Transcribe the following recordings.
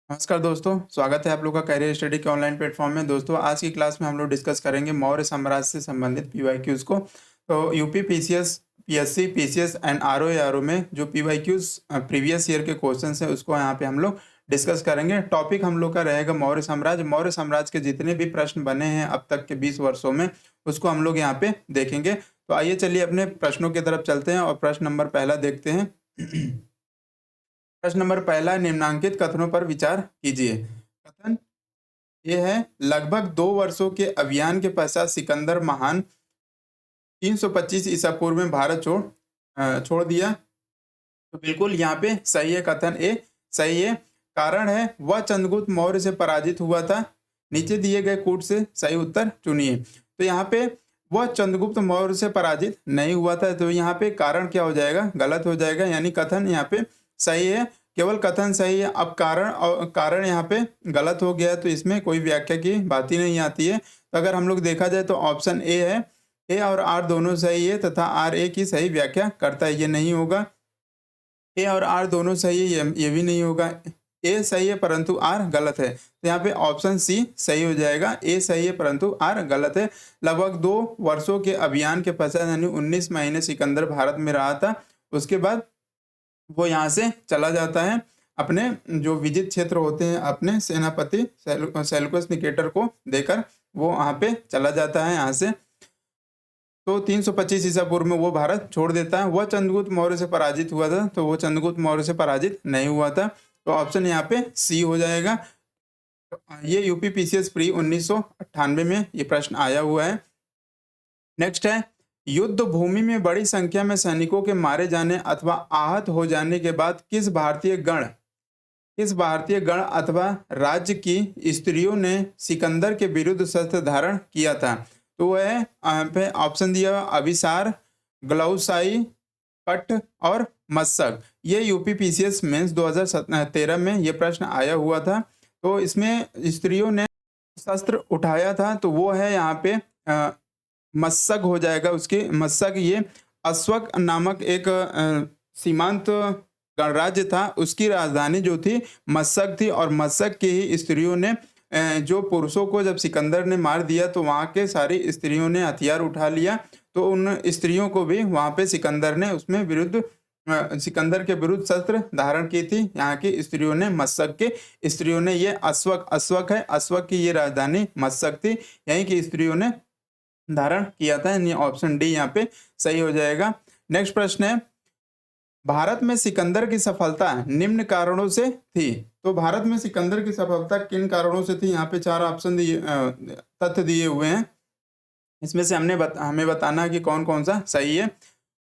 नमस्कार दोस्तों, स्वागत है आप लोग का करियर स्टडी के ऑनलाइन प्लेटफॉर्म में। दोस्तों, आज की क्लास में हम लोग डिस्कस करेंगे मौर्य साम्राज्य से संबंधित पीवाईक्यूज को। तो UP PCS, PSC, PCS and RO में जो पीवाईक्यूज प्रीवियस ईयर के क्वेश्चंस हैं उसको यहाँ पे हम लोग डिस्कस करेंगे। टॉपिक हम लोग का रहेगा मौर्य साम्राज्य। मौर्य साम्राज्य के जितने भी प्रश्न बने हैं अब तक के 20 वर्षों में उसको हम लोग यहाँ पे देखेंगे। तो आइए चलिए अपने प्रश्नों की तरफ चलते हैं और प्रश्न नंबर पहला देखते हैं। प्रश्न नंबर पहला, निम्नांकित कथनों पर विचार कीजिए। कथन ये है, लगभग 2 वर्षों के अभियान के पश्चात सिकंदर महान 325 ईसा पूर्व में भारत छोड़ दिया। तो बिल्कुल यहाँ पे सही है, कथन ए सही है। कारण है वह चंद्रगुप्त मौर्य से पराजित हुआ था। नीचे दिए गए कूट से सही उत्तर चुनिए। तो यहाँ पे वह चंद्रगुप्त मौर्य से पराजित नहीं हुआ था, तो यहाँ पे कारण क्या हो जाएगा, गलत हो जाएगा, यानी कथन यहाँ पे सही है। केवल कथन सही है। अब कारण यहाँ पे गलत हो गया, तो इसमें कोई व्याख्या की बात ही नहीं आती है। तो अगर हम लोग देखा जाए तो ऑप्शन ए है, ए और आर दोनों सही है तथा आर ए की सही व्याख्या करता है, ये नहीं होगा। ए और आर दोनों सही है, ये भी नहीं होगा। ए सही है परंतु आर गलत है, तो यहाँ पे ऑप्शन सी सही हो जाएगा। ए सही है परंतु आर गलत है। लगभग 2 वर्षों के अभियान के पश्चात यानी 19 महीने सिकंदर भारत में रहा था। उसके बाद वो यहाँ से चला जाता है, अपने जो विजित क्षेत्र होते हैं अपने सेनापति सेल्यूकस निकेटर को देकर वो वहाँ पे चला जाता है यहाँ से। तो 325 ईसा पूर्व में वो भारत छोड़ देता है। वह चंद्रगुप्त मौर्य से पराजित हुआ था, तो वो चंद्रगुप्त मौर्य से पराजित नहीं हुआ था। तो ऑप्शन यहाँ पे सी हो जाएगा। तो ये यूपी पीसीएस प्री 1998 में ये प्रश्न आया हुआ है। नेक्स्ट है, युद्ध भूमि में बड़ी संख्या में सैनिकों के मारे जाने अथवा आहत हो जाने के बाद किस भारतीय गण अथवा राज्य की स्त्रियों ने सिकंदर के विरुद्ध शस्त्र धारण किया था। तो वह है यहाँ पे ऑप्शन दिया हुआ, अभिसार, ग्लाउसाई, कट और मत्सक। ये यूपी पीसीएस मेंस 2013 में ये प्रश्न आया हुआ था। तो इसमें स्त्रियों ने शस्त्र उठाया था, तो वो है यहाँ पे मत्सक हो जाएगा। उसके मत्सक ये अश्वक नामक एक सीमांत गणराज्य था, उसकी राजधानी जो थी मत्सक थी। और मत्सक की ही स्त्रियों ने जो पुरुषों को जब सिकंदर ने मार दिया तो वहाँ के सारी स्त्रियों ने हथियार उठा लिया। तो उन स्त्रियों को भी वहाँ पे सिकंदर ने उसमें सिकंदर के विरुद्ध शस्त्र धारण की थी। यहाँ की स्त्रियों ने, मत्सक के स्त्रियों ने, ये अश्वक है, अश्वक की ये राजधानी मत्सक थी, यहीं की स्त्रियों ने धारण किया था। यानी ऑप्शन डी यहाँ पे सही हो जाएगा। नेक्स्ट प्रश्न है, भारत में सिकंदर की सफलता निम्न कारणों से थी। तो भारत में सिकंदर की सफलता किन कारणों से थी, यहाँ पे 4 ऑप्शन तथ्य दिए हुए हैं। इसमें से हमें बताना है कि कौन कौन सा सही है।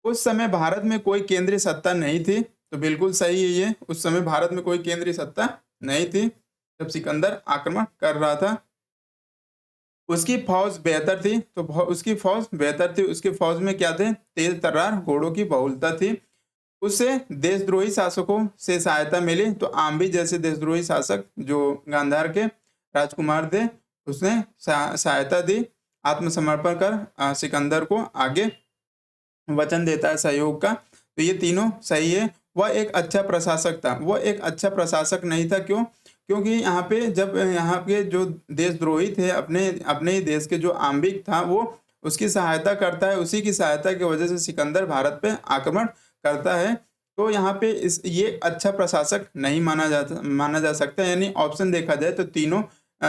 उस समय भारत में कोई केंद्रीय सत्ता नहीं थी, तो बिल्कुल सही है ये। उस समय भारत में कोई केंद्रीय सत्ता नहीं थी जब सिकंदर आक्रमण कर रहा था। उसकी फौज बेहतर थी, तो उसकी फौज बेहतर थी। उसकी फौज में क्या थे, तेज तर्रार घोड़ों की बहुलता थी। उससे देशद्रोही शासकों से सहायता मिली, तो आम्बी जैसे देशद्रोही शासक जो गांधार के राजकुमार थे उसने सहायता दी। आत्मसमर्पण कर सिकंदर को आगे वचन देता है सहयोग का। तो ये तीनों सही है। वह एक अच्छा प्रशासक था, वह एक अच्छा प्रशासक नहीं था। क्यों? क्योंकि यहाँ पे जब यहाँ के जो देशद्रोही थे, अपने ही देश के जो आम्बिक था, वो उसकी सहायता करता है। उसी की सहायता की वजह से सिकंदर भारत पे आक्रमण करता है। तो यहाँ पे ये अच्छा प्रशासक नहीं माना जा सकता। यानी ऑप्शन देखा जाए तो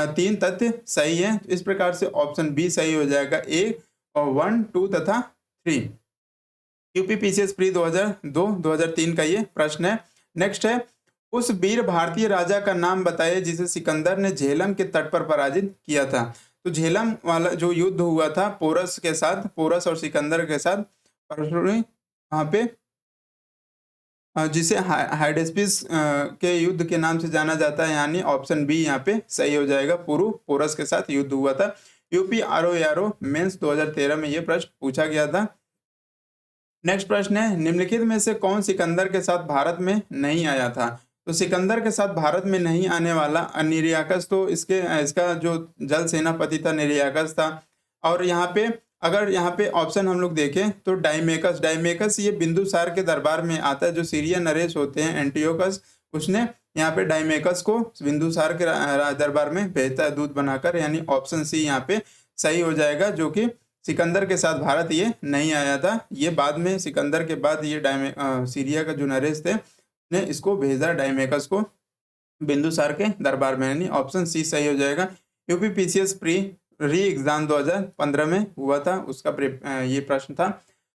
तीन तथ्य सही है। इस प्रकार से ऑप्शन बी सही हो जाएगा। ए और 1, 2 तथा 3। यूपी पीसीएस प्री 2002-2003 का ये प्रश्न है। नेक्स्ट है, उस वीर भारतीय राजा का नाम बताइए जिसे सिकंदर ने झेलम के तट पर पराजित किया था। तो झेलम वाला जो युद्ध हुआ था पोरस और सिकंदर के साथ, वहाँ पे जिसे हाइडेस्पिस के युद्ध के नाम से जाना जाता है। यानी ऑप्शन बी यहाँ पे सही हो जाएगा। पोरस के साथ युद्ध हुआ था। यूपी आरओ मेंस 2013 में ये प्रश्न पूछा गया था। नेक्स्ट प्रश्न है, निम्नलिखित में से कौन सिकंदर के साथ भारत में नहीं आया था। तो सिकंदर के साथ भारत में नहीं आने वाला निरियाकस, तो इसका जो जल सेनापति था निरियाकस था। और अगर यहाँ पे ऑप्शन हम लोग देखें तो डाइमेकस ये बिंदुसार के दरबार में आता है। जो सीरिया नरेश होते हैं एंटियोकस, उसने यहाँ पे डाइमेकस को बिंदुसार के दरबार में भेजता है दूत बनाकर, यानी ऑप्शन सी यहाँ पे सही हो जाएगा, जो कि सिकंदर के साथ भारत ये नहीं आया था। ये बाद में सिकंदर के बाद ये सीरिया का जो नरेश थे ने इसको भेजा डाइमेकस को बिंदुसार के दरबार में, यानी ऑप्शन सी सही हो जाएगा। यूपीपीसीएस प्री री एग्जाम 2015 में हुआ था, उसका ये प्रश्न था।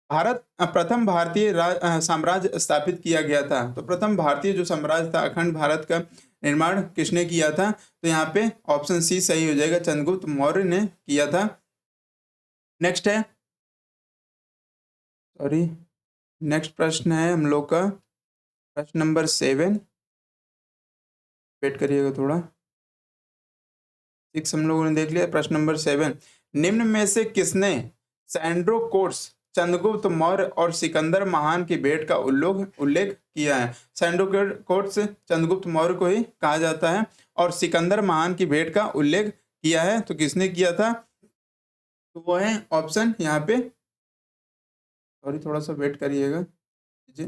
भारत प्रथम भारतीय साम्राज्य स्थापित किया गया था। तो प्रथम भारतीय जो साम्राज्य था, अखंड भारत का निर्माण किसने किया था? तो यहाँ पे ऑप्शन सी सही हो जाएगा, चंद्रगुप्त मौर्य ने किया था। नेक्स्ट है, सॉरी, नेक्स्ट प्रश्न है हम लोग का प्रश्न नंबर 7, वेट करिएगा थोड़ा। 6 हम लोगों ने देख लिया। प्रश्न नंबर 7, निम्न में से किसने सैंड्रो कोर्स, चंद्रगुप्त मौर्य और सिकंदर महान की भेंट का उल्लेख किया है? सैंड्रो कोर्स चंद्रगुप्त मौर्य को ही कहा जाता है और सिकंदर महान की भेंट का उल्लेख किया है, तो किसने किया था? तो वो है ऑप्शन यहाँ पे, सॉरी थोड़ा सा वेट करिएगा जी।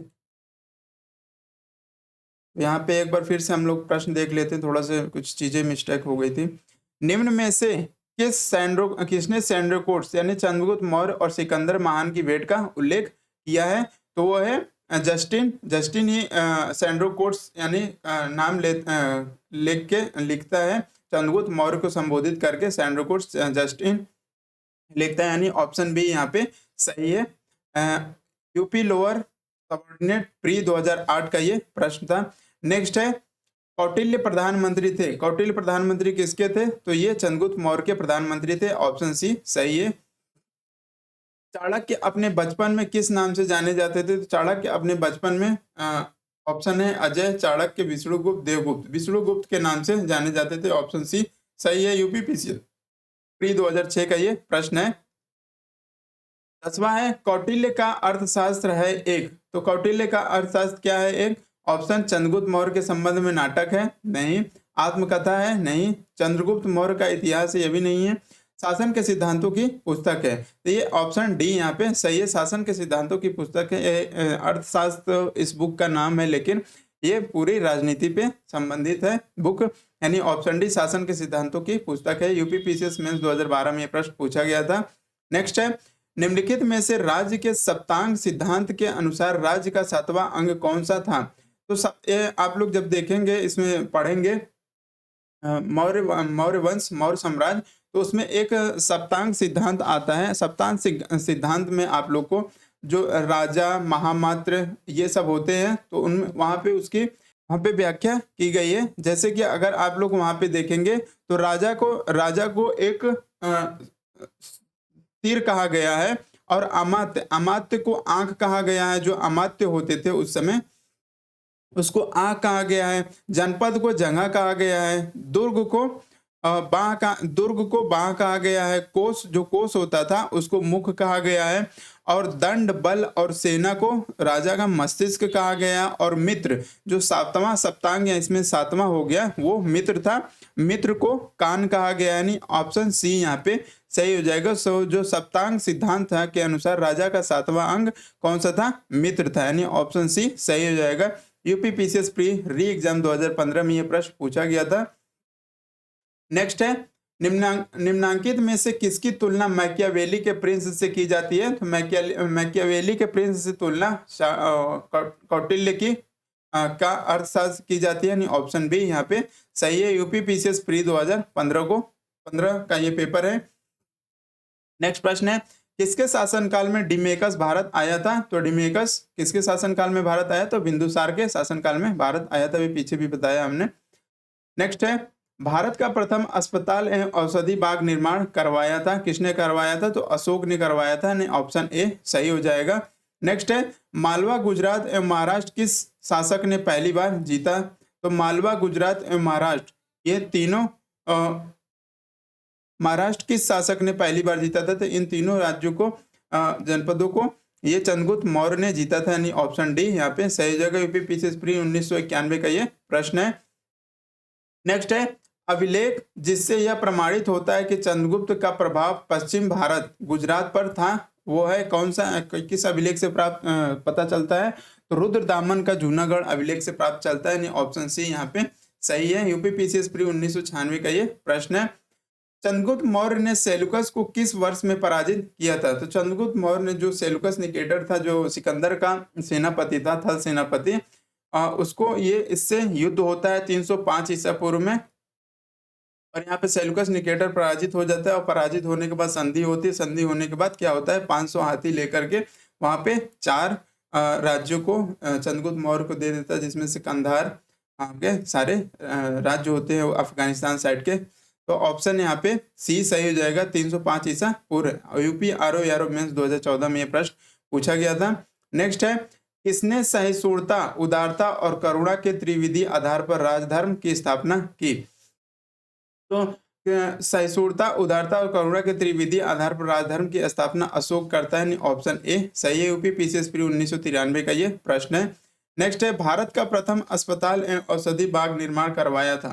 यहाँ पे एक बार फिर से हम लोग प्रश्न देख लेते हैं, थोड़ा सा कुछ चीजें मिस्टेक हो गई थी। निम्न में से किसने सैंड्रो कोर्स यानी चंद्रगुप्त मौर्य और सिकंदर महान की भेंट का उल्लेख किया है? तो वो है जस्टिन ही सैंड्रो कोर्स यानी नाम लिखता है, चंद्रगुप्त मौर्य को संबोधित करके सैंड्रो कोर्स जस्टिन लिखता है, यानी ऑप्शन बी यहाँ पे सही है। यूपी लोअर सबऑर्डिनेट प्री 2008 का ये प्रश्न था। नेक्स्ट है, कौटिल्य प्रधानमंत्री थे। कौटिल्य प्रधानमंत्री किसके थे? तो ये चंद्रगुप्त मौर्य के प्रधानमंत्री थे, ऑप्शन सी सही है। चाणक्य अपने बचपन में किस नाम से जाने जाते थे? तो चाणक्य अपने बचपन में ऑप्शन है अजय, चाणक्य, विष्णुगुप्त, देवगुप्त, विष्णुगुप्त के नाम से जाने जाते थे, ऑप्शन सी सही है। यूपीपीसी प्री 2006 का ये प्रश्न है। 10वां है, कौटिल्य का अर्थशास्त्र है एक। तो कौटिल्य का अर्थशास्त्र क्या है? एक ऑप्शन चंद्रगुप्त मौर्य के संबंध में नाटक है, नहीं। आत्मकथा है, नहीं। चंद्रगुप्त मौर्य का इतिहास है, ये भी नहीं है। शासन के सिद्धांतों की पुस्तक है, तो ये ऑप्शन डी यहाँ पे सही है, शासन के सिद्धांतों की पुस्तक है। अर्थशास्त्र इस बुक का नाम है, लेकिन ये पूरी राजनीति पे संबंधित है बुक, यानी ऑप्शन डी शासन के सिद्धांतों की पुस्तक है। यूपीपीसीएस मेंस 2012 में ये प्रश्न पूछा गया था। नेक्स्ट है, निम्नलिखित में से राज्य के सप्तांग सिद्धांत के अनुसार राज्य का 7वां अंग कौन सा था? तो आप लोग जब देखेंगे, इसमें पढ़ेंगे मौर्य वंश, मौर्य साम्राज्य, तो उसमें एक सप्तांग सिद्धांत आता है। सप्तांग सिद्धांत में आप लोग को जो राजा, महामात्र ये सब होते हैं, तो उन वहाँ पे व्याख्या की गई है। जैसे कि अगर आप लोग वहाँ पे देखेंगे तो राजा को एक तीर कहा गया है, और अमात्य को आंख कहा गया है। जो अमात्य होते थे उस समय, उसको आंख कहा गया है। जनपद को जगह कहा गया है। दुर्ग को बाह कहा गया है। जो कोष होता था उसको मुख कहा गया है। और दंड, बल और सेना को राजा का मस्तिष्क कहा गया। और मित्र, जो 7वां सप्तांग या इसमें 7वां हो गया, वो मित्र था, मित्र को कान कहा गया, यानी ऑप्शन सी यहाँ पे सही हो जाएगा। जो सप्तांग सिद्धांत था के अनुसार राजा का 7वां अंग कौन सा था? मित्र था, यानी ऑप्शन सी सही हो जाएगा। यूपीपीसीएस प्री री एग्जाम 2015 में यह प्रश्न पूछा गया था। नेक्स्ट है, निम्नांकित में से किसकी तुलना मैकियावेली के प्रिंस से की जाती है? तो मैकियावेली के प्रिंस से तुलना कौटिल्य की का अर्थशास्त्र की जाती है, यानी ऑप्शन बी यहाँ पे सही है। यूपीपीसीएस प्री 2015 का ये पेपर है। नेक्स्ट प्रश्न है, किसके शासनकाल में डिमेकस भारत आया था? तो डिमेकस किसके शासनकाल में भारत आया? तो बिंदुसार के शासनकाल में भारत आया था, पीछे भी बताया हमने। नेक्स्ट है, भारत का प्रथम अस्पताल एवं औषधि बाग निर्माण करवाया था, किसने करवाया था? तो अशोक ने करवाया था, यानी ऑप्शन ए सही हो जाएगा। नेक्स्ट है, मालवा, गुजरात एवं महाराष्ट्र किस शासक ने पहली बार जीता? तो मालवा, गुजरात एवं महाराष्ट्र, ये तीनों महाराष्ट्र किस शासक ने पहली बार जीता था? तो इन तीनों राज्यों को, जनपदों को ये चंद्रगुप्त मौर्य ने जीता था, यानी ऑप्शन डी यहाँ पे सही जगह। यूपीपीसीएस प्री 1991 का ये प्रश्न है। नेक्स्ट है, अभिलेख जिससे यह प्रमाणित होता है कि चंद्रगुप्त का प्रभाव पश्चिम भारत, गुजरात पर था, वो है कौन सा? किस अभिलेख से प्राप्त पता चलता है? तो रुद्रदामन का जूनागढ़ अभिलेख से प्राप्त चलता है, यानी ऑप्शन सी यहाँ पे सही है। यूपी पीसीएस प्री 1996 का ये प्रश्न है। चंद्रगुप्त मौर्य ने सेलुकस को किस वर्ष में पराजित किया था? तो चंद्रगुप्त मौर्य ने जो सेलुकस निकेटर था, जो सिकंदर का सेनापति था, थल सेनापति, उसको ये इससे युद्ध होता है 305 ईसा पूर्व में, और यहाँ पे सेलुकस निकेटर पराजित हो जाता है, और पराजित होने के बाद संधि होती है। संधि होने के बाद क्या होता है, 500 हाथी लेकर के वहाँ पे 4 राज्यों को चंद्रगुप्त मौर्य को दे देता है, जिसमें से कंधार के सारे राज्य होते हैं अफगानिस्तान साइड के। तो ऑप्शन यहाँ पे सी सही हो जाएगा, 305 ईसा पूर्व। यूपी आरओ मेंस 2014 में ये प्रश्न पूछा गया था। नेक्स्ट है, किसने सहिष्णुता, उदारता और करुणा के त्रिविधि आधार पर राजधर्म की स्थापना की? तो सहिष्णुता, उदारता और करुणा के त्रिविधि आधार पर राजधर्म की स्थापना अशोक करता है, ऑप्शन ए सही है। यूपी पीसीएस प्री 1993 का ये प्रश्न है। नेक्स्ट है, भारत का प्रथम अस्पताल एवं औषधि बाग निर्माण करवाया था,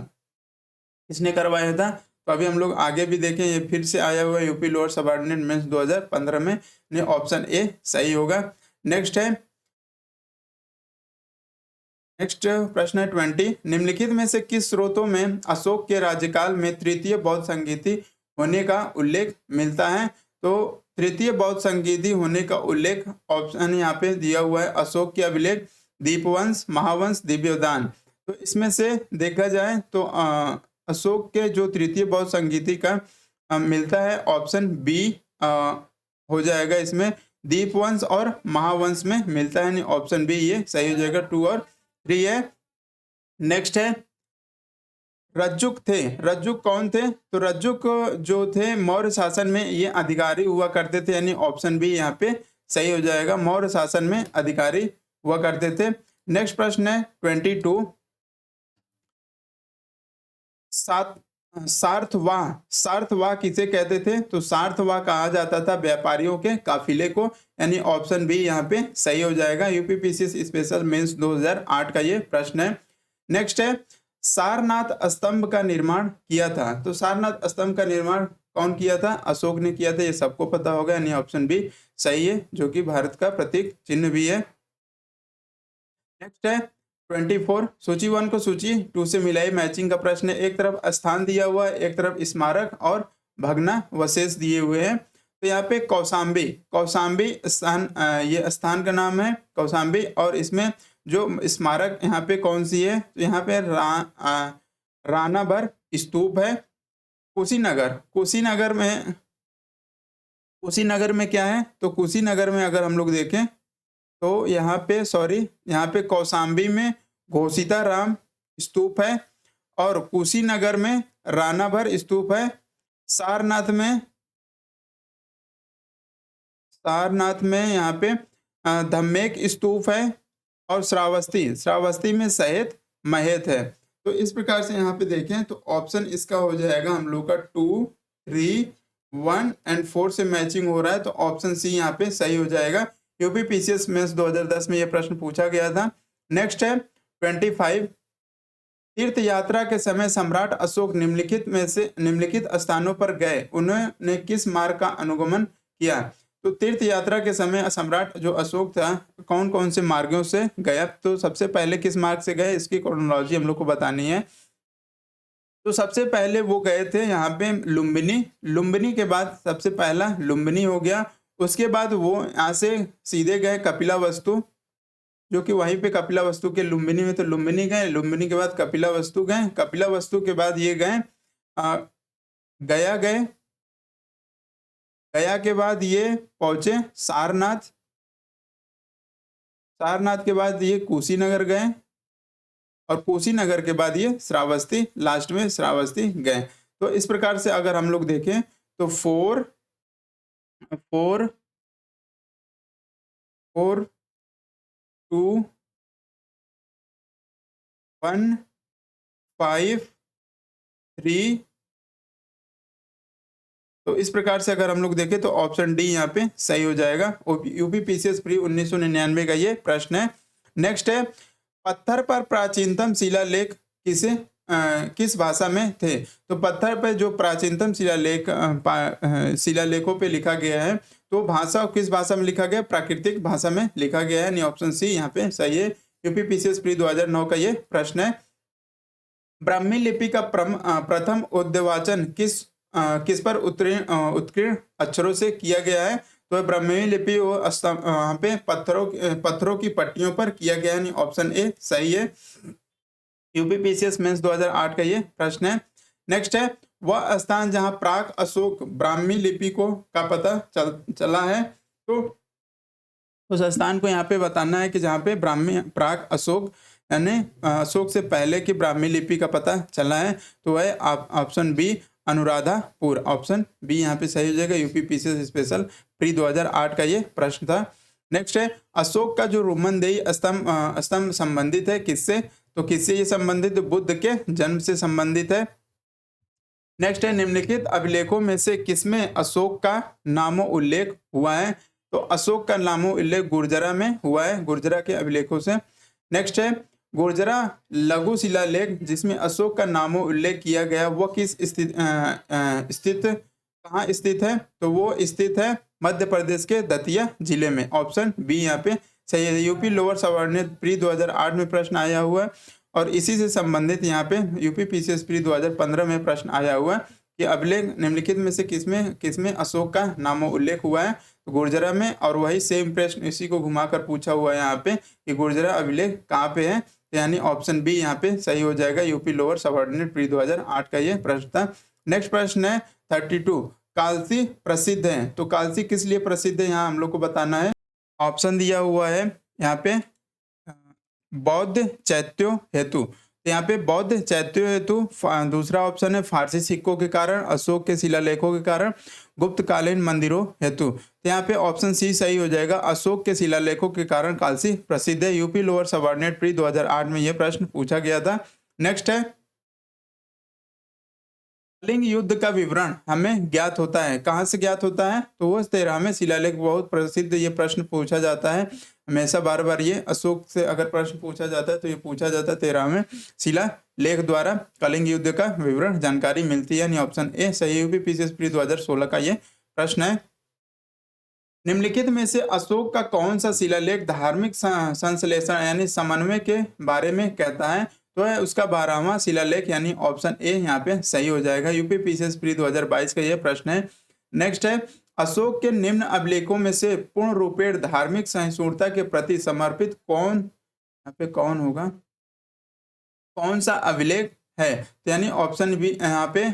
किसने करवाया था? तो अभी हम लोग आगे भी देखें, ये फिर से आया हुआ यूपी लोअर सबऑर्डिनेट मेंस 2015 में, ऑप्शन ए सही होगा। नेक्स्ट प्रश्न है 20, निम्नलिखित में से किस स्रोतों में अशोक के राज्यकाल में तृतीय बौद्ध संगीति होने का उल्लेख मिलता है? तो तृतीय बौद्ध संगीति होने का उल्लेख ऑप्शन यहाँ पे दिया हुआ है, अशोक के अभिलेख, दीपवंश, महावंश, दिव्योदान। तो इसमें से देखा जाए तो अशोक के जो तृतीय बौद्ध संगीति का मिलता है, ऑप्शन बी हो जाएगा, इसमें दीपवंश और महावंश में मिलता है, ऑप्शन बी ये सही हो जाएगा। 2 और 3 है। नेक्स्ट है, रज्जुक थे, रज्जुक कौन थे? तो रज्जुक जो थे मौर्य शासन में ये अधिकारी हुआ करते थे, यानी ऑप्शन बी यहाँ पे सही हो जाएगा, मौर्य शासन में अधिकारी हुआ करते थे। नेक्स्ट प्रश्न है 22, सार्थवाह, सार्थवाह किसे कहते थे? तो सार्थवाह कहा जाता था व्यापारियों के काफिले को, यानी ऑप्शन बी यहाँ पे सही हो जाएगा। यूपी पीसीएस स्पेशल मेंस 2008 का ये प्रश्न है। नेक्स्ट है, सारनाथ स्तंभ का निर्माण किया था, तो सारनाथ स्तंभ का निर्माण कौन किया था? अशोक ने किया था, ये सबको पता होगा, यानी ऑप्शन बी सही है, जो कि भारत का प्रतीक चिन्ह भी है। नेक्स्ट है 24, सूची 1 को सूची 2 से मिलाई मैचिंग का प्रश्न है। एक तरफ स्थान दिया हुआ है, एक तरफ स्मारक और भग्नावशेष दिए हुए हैं। तो यहाँ पे कौशाम्बी, कौशाम्बी स्थान, ये स्थान का नाम है कौशाम्बी, और इसमें जो स्मारक यहाँ पे कौन सी है? तो यहाँ पे रानाभर स्तूप है। कुशीनगर, कुशीनगर में क्या है? तो कुशीनगर में अगर हम लोग देखें तो यहाँ पे कौशाम्बी में घोषिताराम स्तूप है, और कुशीनगर में रानाभर स्तूप है। सारनाथ में यहाँ पे धम्मेक स्तूप है, और श्रावस्ती में सहेत महेत है। तो इस प्रकार से यहाँ पे देखें तो ऑप्शन इसका हो जाएगा हम लोग का 2, 3, 1 एंड 4 से मैचिंग हो रहा है, तो ऑप्शन सी यहाँ पे सही हो जाएगा। यूपी पीसीएस मेंस 2010 में यह प्रश्न पूछा गया था। नेक्स्ट है 25, तीर्थ यात्रा के समय सम्राट अशोक निम्नलिखित स्थानों पर गए, उन्होंने किस मार्ग का अनुगमन किया? तो तीर्थ यात्रा के समय सम्राट जो अशोक था कौन कौन से मार्गों से गया? तो सबसे पहले किस मार्ग से गए, इसकी क्रोनोलॉजी हम लोग को बतानी है। तो सबसे पहले वो गए थे यहाँ पे लुम्बिनी के बाद सबसे पहला लुम्बिनी हो गया। उसके बाद वो यहाँ से सीधे गए कपिलावस्तु, जो कि वहीं पे कपिलावस्तु के लुम्बिनी में, तो लुम्बिनी गए, लुम्बिनी के बाद कपिलावस्तु गए, कपिलावस्तु के बाद ये गए गया के बाद ये पहुंचे सारनाथ के बाद ये कुशीनगर गए, और कुशीनगर के बाद ये श्रावस्ती, लास्ट में श्रावस्ती गए। तो इस प्रकार से अगर हम लोग देखें तो 4, 2, 1, 5, 3, तो इस प्रकार से अगर हम लोग देखें तो ऑप्शन डी यहाँ पे सही हो जाएगा। यूपी पीसीएस प्री 1999 का ये प्रश्न है। नेक्स्ट है, पत्थर पर प्राचीनतम शिलालेख किस भाषा में थे? तो पत्थर पर जो प्राचीनतम शिलालेखों पे लिखा गया है तो भाषा किस भाषा में लिखा गया? प्राकृतिक भाषा में लिखा गया है, यानी ऑप्शन सी यहाँ पे सही है। यूपीपीसीएस प्री 2009 का ये प्रश्न है। ब्राह्मी लिपि का प्रथम उद्वाचन किस पर उत्कीर्ण अक्षरों से किया गया है? तो ब्राह्मी लिपि यहाँ पे पत्थरों की पट्टियों पर किया गया है, यानी ऑप्शन ए सही है। यूपीपीसीएस मेंस 2008 का ये प्रश्न है। नेक्स्ट है, वह स्थान जहां प्राक अशोक ब्राह्मी लिपि का पता चला है, तो उस स्थान को यहाँ पे बताना है कि जहाँ पे ब्राह्मी प्राक अशोक यानी अशोक से पहले की ब्राह्मी लिपि का पता चला है, तो वह option B Anuradhapura, option B यहाँ पे सही हो जाएगा। यूपीपीसीएस स्पेशल प्री 2008 का ये प्रश्न था। नेक्स्ट है, अशोक का जो रोमनदेही स्तंभ संबंधित है किससे? तो किससे ये संबंधित? बुद्ध के जन्म से संबंधित है। नेक्स्ट है, निम्नलिखित अभिलेखों में से किसमें अशोक का नामो उल्लेख हुआ है? तो अशोक का नामो उल्लेख गुर्जरा में हुआ है, गुर्जरा के अभिलेखों से। नेक्स्ट है, गुर्जरा लघु शिलालेख जिसमें अशोक का नामो उल्लेख किया गया वह किस कहाँ स्थित है? तो वो स्थित है मध्य प्रदेश के दतिया जिले में, ऑप्शन बी यहाँ पे सही है। यूपी लोअर सबऑर्डिनेट प्री 2008 में प्रश्न आया हुआ है, और इसी से संबंधित यहाँ पे यूपीपीसीएस प्री 2015 में प्रश्न आया हुआ है कि अभिलेख निम्नलिखित में से किसमें अशोक का नामो उल्लेख हुआ है? तो गुर्जरा में, और वही सेम प्रश्न इसी को घुमाकर पूछा हुआ है यहाँ पे कि गुर्जरा अभिलेख कहाँ पे है, यानी ऑप्शन बी यहाँ पे सही हो जाएगा। यूपी लोअर सबऑर्डिनेट प्री 2008 का ये प्रश्न था। नेक्स्ट प्रश्न है 32, कालसी प्रसिद्ध है, तो कालसी किस लिए प्रसिद्ध है यहाँ हम लोग को बताना है। ऑप्शन दिया हुआ है यहाँ पे बौद्ध चैत्यों हेतु, तो यहाँ पे बौद्ध चैत्यों हेतु, दूसरा ऑप्शन है फारसी सिक्कों के कारण, अशोक के शिलालेखों के कारण, गुप्तकालीन मंदिरों हेतु। तो यहाँ पे ऑप्शन सी सही हो जाएगा, अशोक के शिलालेखों के कारण कालसी प्रसिद्ध है। यूपी लोअर सबऑर्डिनेट प्री 2008 में यह प्रश्न पूछा गया था। नेक्स्ट है, कलिंग युद्ध का विवरण हमें ज्ञात होता है, कहाँ से ज्ञात होता है? तो वो 13वें शिलालेख, बहुत प्रसिद्ध ये प्रश्न पूछा जाता है हमेशा, बार बार ये अशोक से अगर प्रश्न पूछा जाता है तो ये पूछा जाता है 13वें शिलालेख द्वारा कलिंग युद्ध का विवरण जानकारी मिलती है, यानी ऑप्शन ए सही। यूपीपीसीएस प्री 2016 का ये प्रश्न है। निम्नलिखित में से अशोक का कौन सा शिलालेख धार्मिक संश्लेषण यानी समन्वय के बारे में कहता है? तो है उसका 12वां शिलालेख, यानी ऑप्शन ए यहाँ पे सही हो जाएगा। यूपीपीसीएस प्री 2022 का यह प्रश्न है। नेक्स्ट है, अशोक के निम्न अभिलेखों में से पूर्ण रूपेण धार्मिक सहिष्णुता के प्रति समर्पित यहाँ पे कौन होगा, कौन सा अभिलेख है? तो यानी ऑप्शन बी यहाँ पे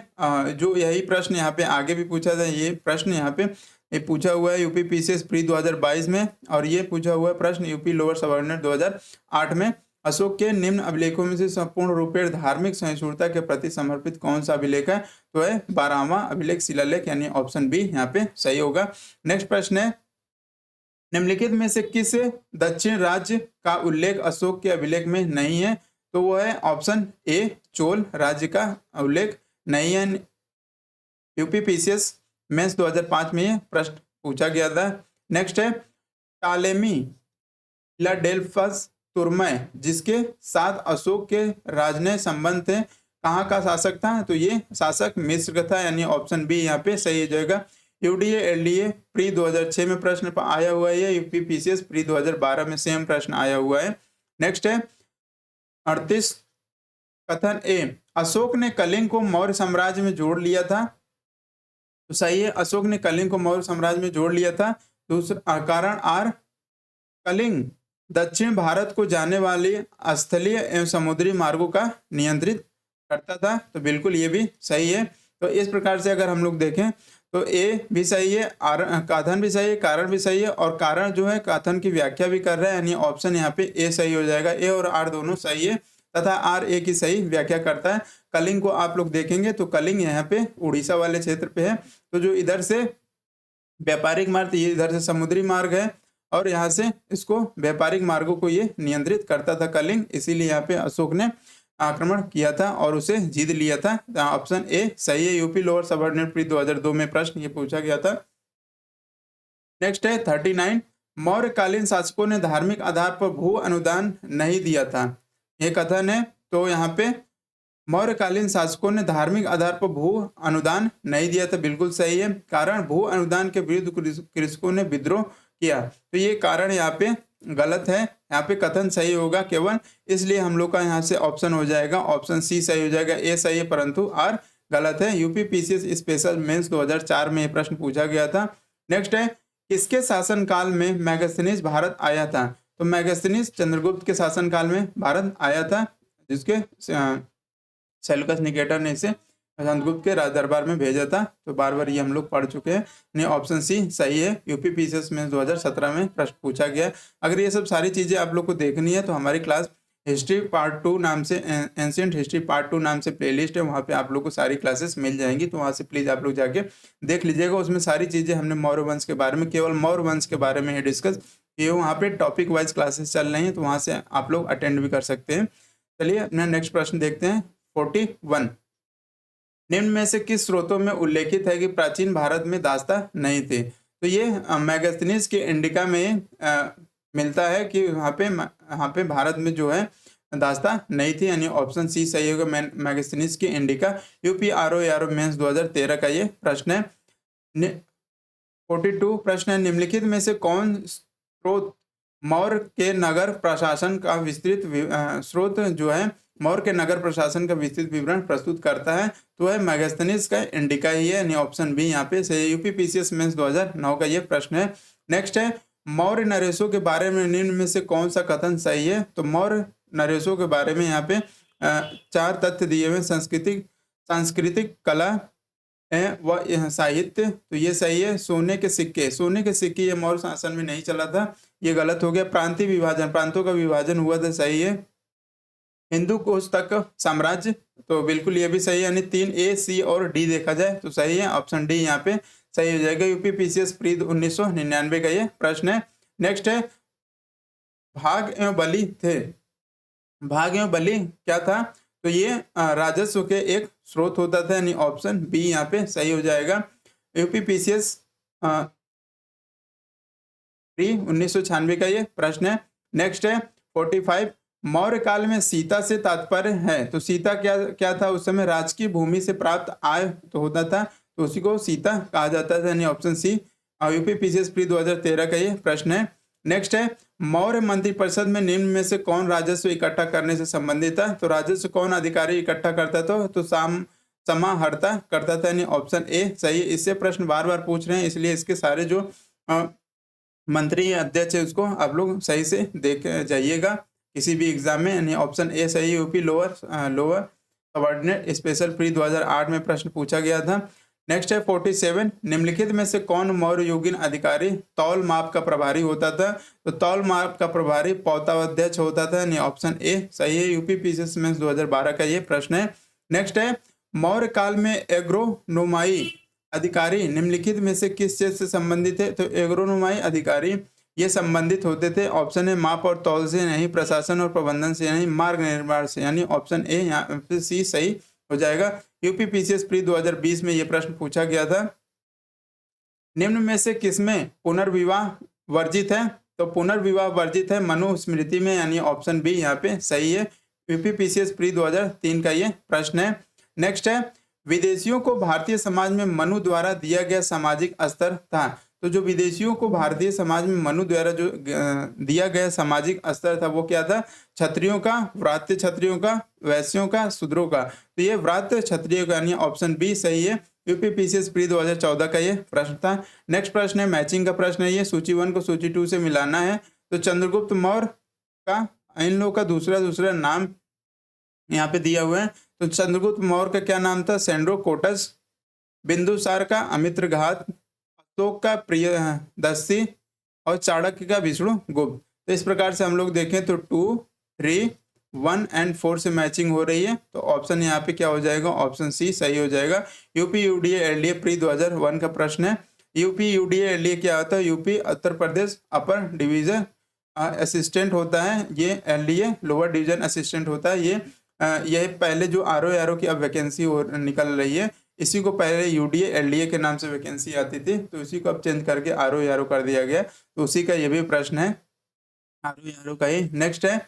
जो यही प्रश्न यहाँ पे आगे भी पूछा था, ये प्रश्न यहाँ पे ये पूछा हुआ है यूपीपीसीएस प्री 2022 में, और ये पूछा हुआ है प्रश्न यूपी लोअर सबऑर्डिनेट 2008 में। अशोक के निम्न अभिलेखों में से संपूर्ण रूपेण धार्मिक सहिष्णुता के प्रति समर्पित कौन सा अभिलेख है? तो है 12वां अभिलेख शिलालेख, यानी ऑप्शन बी यहाँ पे सही होगा। नेक्स्ट प्रश्न है, निम्नलिखित में से किस दक्षिण राज्य का उल्लेख अशोक के अभिलेख में नहीं है? तो वो है ऑप्शन ए चोल राज्य का उल्लेख नहीं है। यूपीपीसीएस मेंस 2005 में ये प्रश्न पूछा गया था। नेक्स्ट है, टालेमी फिलाडेल्फस तुर्मय जिसके साथ अशोक के राजनय संबंध थे, कहाँ का शासक था? तो ये शासक मिस्र का था, यानी ऑप्शन बी यहाँ पे सही हो जाएगा। यूडीए एलडीए प्री 2006 में प्रश्न आया हुआ है, यूपीपीसीएस प्री 2012 में सेम प्रश्न आया हुआ है। नेक्स्ट है 38, कथन ए, अशोक ने कलिंग को मौर्य साम्राज्य में जोड़ लिया था, तो सही है, अशोक ने कलिंग को मौर्य साम्राज्य में जोड़ लिया था। दूसरा कारण आर, कलिंग दक्षिण भारत को जाने वाली स्थलीय एवं समुद्री मार्गों का नियंत्रित करता था, तो बिल्कुल ये भी सही है। तो इस प्रकार से अगर हम लोग देखें तो ए भी सही है, कथन भी सही है, कारण भी सही है, और कारण जो है कथन की व्याख्या भी कर रहा है, यानी ऑप्शन यहाँ पे ए सही हो जाएगा। ए और आर दोनों सही है, तथा आर ए की सही व्याख्या करता है। कलिंग को आप लोग देखेंगे तो कलिंग यहाँ पे उड़ीसा वाले क्षेत्र पे है, तो जो इधर से व्यापारिक मार्ग, ये इधर से समुद्री मार्ग है, और यहाँ से इसको व्यापारिक मार्गों को ये नियंत्रित करता था कलिंग, इसीलिए यहाँ पे अशोक ने आक्रमण किया था और उसे जीत लिया था। ऑप्शन ए सही है। यूपी लोअर सबऑर्डिनेट प्री 2002 में प्रश्न ये पूछा गया था। नेक्स्ट है 39, मौर्यकालीन शासकों ने धार्मिक आधार पर भू अनुदान नहीं दिया था, ये कथन है। तो यहाँ पे मौर्यकालीन शासकों ने धार्मिक आधार पर भू अनुदान नहीं दिया था, बिल्कुल सही है। कारण भू अनुदान के विरुद्ध कृषकों ने विद्रोह किया, तो ये कारण यहाँ पे गलत है। यहाँ पे कथन सही होगा केवल, इसलिए हम लोग का यहाँ से ऑप्शन हो जाएगा, ऑप्शन सी सही हो जाएगा। ए सही है परंतु आर गलत है। यूपी पीसीएस स्पेशल मेंस 2004 में ये प्रश्न पूछा गया था। नेक्स्ट है, किसके शासनकाल में मैगस्थनीज भारत आया था? तो मैगस्थनीज चंद्रगुप्त के शासनकाल में भारत आया था, जिसके सेल्यूकस निकेटर ने इसे चंद्रगुप्त के राज दरबार में भेजा था। तो बार बार ये हम लोग पढ़ चुके हैं, नहीं ऑप्शन सी सही है। यूपी पीसीएस में 2017 में प्रश्न पूछा गया। अगर ये सब सारी चीजें आप लोग को देखनी है तो हमारी क्लास हिस्ट्री पार्ट 2 नाम से, एंशिएंट हिस्ट्री पार्ट 2 नाम से प्लेलिस्ट है, वहाँ पे आप लोग को सारी क्लासेस मिल जाएंगी। तो वहाँ से प्लीज आप लोग जाके देख लीजिएगा। उसमें सारी चीजें हमने मौर्य वंश के बारे में, केवल मौर्य वंश के बारे में ही डिस्कस किए। वहाँ पे टॉपिक वाइज क्लासेस चल रही हैं, तो वहाँ से आप लोग अटेंड भी कर सकते हैं। चलिए अपना नेक्स्ट प्रश्न देखते हैं। 41, निम्न में से किस स्रोतों में उल्लेखित है कि प्राचीन भारत में दास्ता नहीं थे? तो ये मैगस्थनीज के इंडिका में मिलता है कि वहाँ पे भारत में जो है दास्ता नहीं थी, यानी ऑप्शन सी सही होगा, मैगस्थनीज की इंडिका। यूपी आरओ मेंस 2013 का ये प्रश्न है। 42 प्रश्न है, निम्नलिखित में से कौन स्रोत मौर्य के नगर प्रशासन का विस्तृत स्रोत जो है मौर्य के नगर प्रशासन का विस्तृत विवरण प्रस्तुत करता है? तो है मैगस्थनीज का इंडिका ही है, यानी ऑप्शन बी यहाँ पे सही। यूपी पीसीएस मेंस 2009 का ये प्रश्न है। नेक्स्ट है, मौर्य नरेशों के बारे में निम्न में से कौन सा कथन सही है? तो मौर्य नरेशों के बारे में यहाँ पे 4 तथ्य दिए हुए। सांस्कृतिक कला व साहित्य, तो ये सही है। सोने के सिक्के ये मौर्य शासन में नहीं चला था, ये गलत हो गया। प्रांतीय विभाजन, प्रांतों का विभाजन हुआ था, सही है। हिंदू कोश तक साम्राज्य, तो बिल्कुल ये भी सही है, यानी 3 ए सी और डी देखा जाए तो सही है। ऑप्शन डी यहाँ पे सही हो जाएगा। यूपी पीसीएस प्री 1999 का ये प्रश्न है। नेक्स्ट है, भाग एवं बलि थे, भाग एवं बलि क्या था? तो ये राजस्व के एक स्रोत होता था, यानी ऑप्शन बी यहाँ पे सही हो जाएगा। यूपी पीसीएस प्री 1996 का ये प्रश्न है। नेक्स्ट है 45, मौर्य काल में सीता से तात्पर्य है? तो सीता क्या था उस समय? राजकीय भूमि से प्राप्त आय तो होता था, तो उसी को सीता कहा जाता था, यानी option C. UP PCS pre 2013 का ये प्रश्न है। नेक्स्ट है, मौर्य मंत्रिपरिषद में निम्न में से कौन राजस्व इकट्ठा करने से संबंधित था? तो राजस्व कौन अधिकारी इकट्ठा करता था? तो समाहर्ता करता था, यानी ऑप्शन ए सही। इससे प्रश्न बार बार पूछ रहे हैं, इसलिए इसके सारे जो मंत्री अध्यक्ष है उसको आप लोग सही से देख जाइएगा किसी भी एग्जाम में, यानी ऑप्शन ए सही। UP lower subordinate special pre 2008 में प्रश्न पूछा गया था। नेक्स्ट है 47, निम्नलिखित में से कौन मौर्य युगीन अधिकारी तौल माप का प्रभारी होता था? तो तौल माप का प्रभारी पौताध्यक्ष होता था, यानी ऑप्शन ए सही है। यूपी पीसीएस मेंस 2012 का ये प्रश्न है। नेक्स्ट है, मौर्य काल में एग्रोनोमाई अधिकारी निम्नलिखित में से किस चीज से संबंधित है? तो एग्रोनोमाई अधिकारी ये संबंधित होते थे, ऑप्शन है माप और तौल से नहीं, प्रशासन और प्रबंधन से नहीं, मार्ग निर्माण से, यानी ऑप्शन ए यहाँ पे सी सही हो जाएगा। यूपी पीसीएस प्री 2020 में ये प्रश्न पूछा गया था। निम्न में से किसमें पुनर्विवाह वर्जित है? तो पुनर्विवाह वर्जित है मनुस्मृति में, यानी ऑप्शन बी यहाँ पे सही है। यूपी पीसीएस प्री 2003 का ये प्रश्न है। नेक्स्ट है, विदेशियों को भारतीय समाज में मनु द्वारा दिया गया सामाजिक स्तर था? तो जो विदेशियों को भारतीय समाज में मनु द्वारा जो दिया गया सामाजिक स्तर था वो क्या था? क्षत्रियों का, व्रात्य क्षत्रियों का, वैश्यों का, शूद्रों का। तो ये व्रात्य क्षत्रियों का, यानी ऑप्शन बी सही है। यूपी पीसीएस प्री 2014 का ये प्रश्न था। नेक्स्ट प्रश्न है, मैचिंग का प्रश्न है ये, सूची 1 को सूची 2 से मिलाना है। तो चंद्रगुप्त मौर्य का इन लोगों का दूसरा नाम यहाँ पे दिया हुआ है। तो चंद्रगुप्त मौर्य का क्या नाम था? सेंड्रोकोटस। बिंदुसार का अमित्रघात, अशोक का प्रियदर्शी और चाणक्य का विष्णुगुप्त। तो इस प्रकार से हम लोग देखें तो 2, 3, 1 एंड 4 से मैचिंग हो रही है, तो ऑप्शन यहाँ पे क्या हो जाएगा? ऑप्शन सी सही हो जाएगा। यूपी यूडीए एलडीए प्री 2001 का प्रश्न है। यूपी यूडीए एलडीए क्या होता है? UP Uttar Pradesh upper division assistant होता है, ये एलडीए लोअर डिवीजन असिस्टेंट होता है। ये पहले जो आरओ की अब वैकेंसी निकल रही है, इसी को पहले यूडीए एलडीए के नाम से वैकेंसी आती थी, तो इसी को अब चेंज करके आरओ कर दिया गया। तो उसी का ये भी प्रश्न है, आरओ का ही। नेक्स्ट है,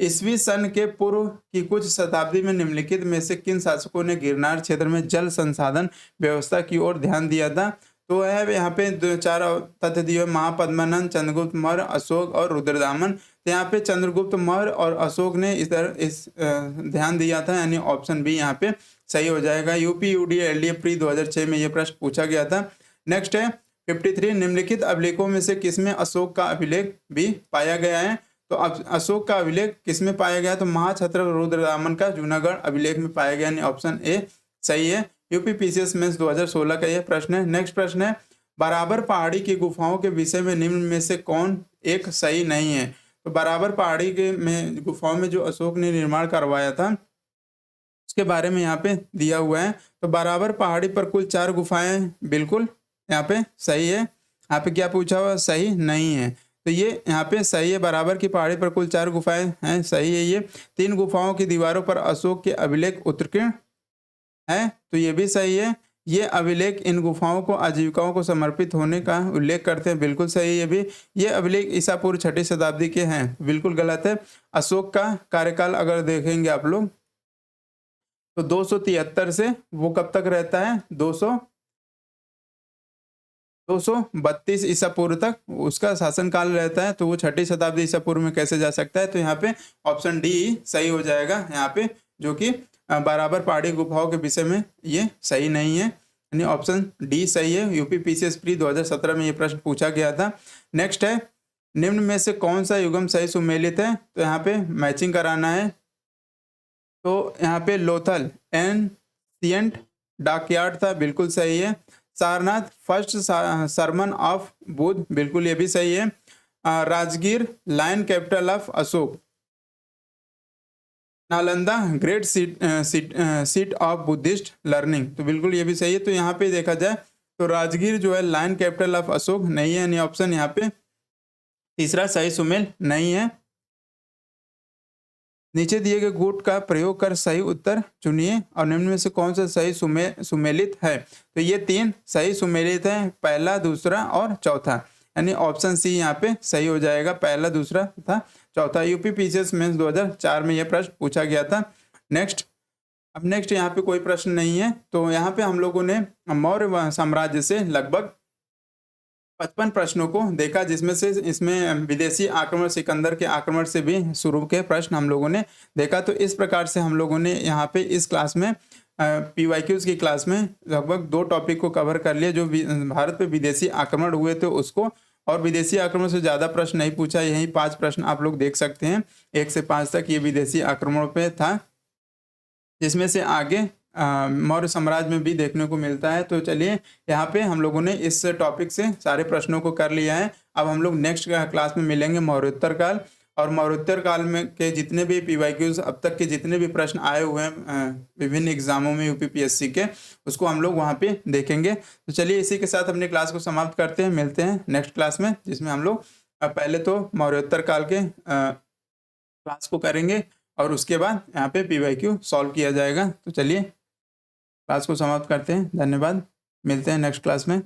ईसवी सन के पूर्व की कुछ शताब्दी में निम्नलिखित में से किन शासकों ने गिरनार क्षेत्र में जल संसाधन व्यवस्था की ओर ध्यान दिया था? तो है यहाँ पे दो चार तथ्य दिए, महापद्मानंद, चंद्रगुप्त मौर्य, अशोक और रुद्रदामन। तो यहाँ पे चंद्रगुप्त मौर्य और अशोक ने इस ध्यान दिया था, यानी ऑप्शन बी यहाँ पे सही हो जाएगा। यूपी यूडी एलडीए प्री 2006 में ये प्रश्न पूछा गया था। नेक्स्ट है 53, निम्नलिखित अभिलेखों में से किसमें अशोक का अभिलेख भी पाया गया है? तो अब अशोक का अभिलेख किसमें पाया गया? तो महाक्षत्र रुद्रदामन का जूनागढ़ अभिलेख में पाया गया, यानी ऑप्शन ए सही है। यूपी पीसीएस मेंस 2016 का यह प्रश्न है। नेक्स्ट प्रश्न है, बराबर पहाड़ी की गुफाओं के विषय में निम्न में से कौन एक सही नहीं है? तो बराबर पहाड़ी के में गुफाओं में जो अशोक ने निर्माण करवाया था उसके बारे में यहाँ पे दिया हुआ है। तो बराबर पहाड़ी पर कुल 4 गुफाएं बिल्कुल यहाँ पे सही है। यहाँ पे क्या पूछा हुआ? सही नहीं है। तो ये यहाँ पे सही है, बराबर की पहाड़ी पर कुल 4 गुफाएं हैं, सही है ये। 3 गुफाओं की दीवारों पर अशोक के अभिलेख उत्कीर्ण है, तो ये भी सही है। ये अभिलेख इन गुफाओं को आजीविकाओं को समर्पित होने का उल्लेख करते हैं, बिल्कुल सही है ये भी। ये अभिलेख ईसा पूर्व 6ठी शताब्दी के हैं, बिल्कुल गलत है। अशोक का कार्यकाल अगर देखेंगे आप लोग तो 273 से वो कब तक रहता है? 232 ईसा पूर्व तक उसका शासनकाल रहता है। तो वो 6ठी शताब्दी ईसा पूर्व में कैसे जा सकता है? तो यहाँ पे ऑप्शन डी सही हो जाएगा यहाँ पे, जो कि बराबर पहाड़ी गुफाओं के विषय में ये सही नहीं है, यानी ऑप्शन डी सही है। यूपी पीसीएस प्री 2017 में ये प्रश्न पूछा गया था। नेक्स्ट है, निम्न में से कौन सा युगम सही सुमेलित है? तो यहाँ पे मैचिंग कराना है। तो यहाँ पे लोथल एंशिएंट डॉकयार्ड था, बिल्कुल सही है। Sarnath first sermon of Buddha, बिल्कुल ये भी सही है। Rajgir line capital of Ashok. Nalanda great seat of Buddhist learning, तो बिल्कुल ये भी सही है। तो यहाँ पे देखा जाए तो राजगीर जो है लाइन कैपिटल ऑफ अशोक नहीं है, यानी ऑप्शन यहाँ पे तीसरा सही सुमेल नहीं है। नीचे दिए गए गुट का प्रयोग कर सही उत्तर चुनिए और निम्न में से कौन सा सही सुमेलित है? तो ये 3 सही सुमेलित है, पहला, दूसरा और चौथा, यानी ऑप्शन सी यहाँ पे सही हो जाएगा, पहला, दूसरा तथा चौथा। यूपी पीसीएस मेंस 2004 में यह प्रश्न पूछा गया था। नेक्स्ट, अब नेक्स्ट यहाँ पे कोई प्रश्न नहीं है। तो यहाँ पे हम लोगों ने मौर्य साम्राज्य से लगभग 55 प्रश्नों को देखा, जिसमें से इसमें विदेशी आक्रमण, सिकंदर के आक्रमण से भी शुरू के प्रश्न हम लोगों ने देखा। तो इस प्रकार से हम लोगों ने यहाँ पे इस क्लास में पीवाईक्यूज की क्लास में लगभग 2 टॉपिक को कवर कर लिया, जो भारत पे विदेशी आक्रमण हुए थे उसको, और विदेशी आक्रमण से ज़्यादा प्रश्न नहीं पूछा। यही 5 प्रश्न आप लोग देख सकते हैं, 1 से 5 तक ये विदेशी आक्रमणों पे था, जिसमें से आगे मौर्य साम्राज्य में भी देखने को मिलता है। तो चलिए यहाँ पे हम लोगों ने इस टॉपिक से सारे प्रश्नों को कर लिया है। अब हम लोग नेक्स्ट क्लास में मिलेंगे मौर्योत्तर काल, और मौर्योत्तर काल में के जितने भी पीवाईक्यूज अब तक के जितने भी प्रश्न आए हुए हैं विभिन्न एग्जामों में यूपीपीएससी के, उसको हम लोग वहाँ पे देखेंगे। तो चलिए इसी के साथ अपनी क्लास को समाप्त करते हैं, मिलते हैं नेक्स्ट क्लास में, जिसमें हम लोग पहले तो मौर्योत्तर काल के क्लास को करेंगे और उसके बाद यहाँ पे पीवाईक्यू सॉल्व किया जाएगा। तो चलिए क्लास को समाप्त करते हैं, धन्यवाद, मिलते हैं नेक्स्ट क्लास में।